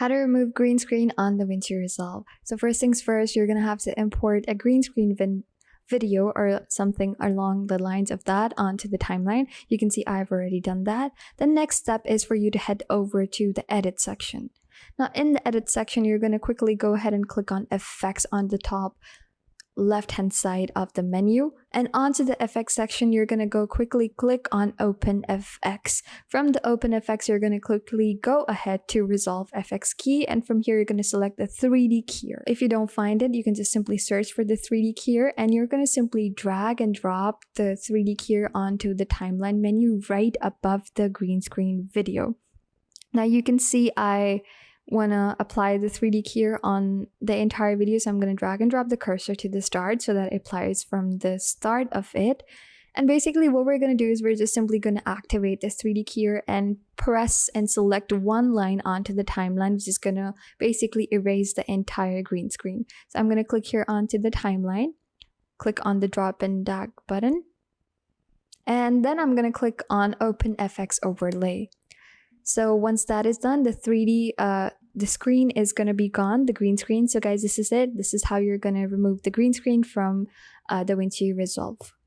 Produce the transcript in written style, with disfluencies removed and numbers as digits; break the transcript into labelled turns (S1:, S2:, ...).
S1: How to remove green screen on DaVinci Resolve. So first things first, you're gonna have to import a green screen video or something along the lines of that onto the timeline. You can see I've already done that. The next step is for you to head over to the edit section. Now in the edit section, you're gonna quickly go ahead and click on effects on the top left hand side of the menu, and onto the FX section you're going to go quickly click on Open FX. From the Open FX you're going to quickly go ahead to Resolve FX key, and from here you're going to select the 3D keyer. If you don't find it, you can just simply search for the 3D keyer, and you're going to simply drag and drop the 3D keyer onto the timeline menu right above the green screen video. Now you can see I want to apply the 3D keyer on the entire video, so I'm going to drag and drop the cursor to the start so that it applies from the start of it. And basically what we're going to do is we're just simply going to activate this 3D keyer and press and select one line onto the timeline, which is going to basically erase the entire green screen. So I'm going to click here onto the timeline, click on the drop and drag button, and then I'm going to click on Open FX Overlay. So once that is done, the screen is going to be gone, the green screen. So guys, this is it. This is how you're going to remove the green screen from DaVinci Resolve.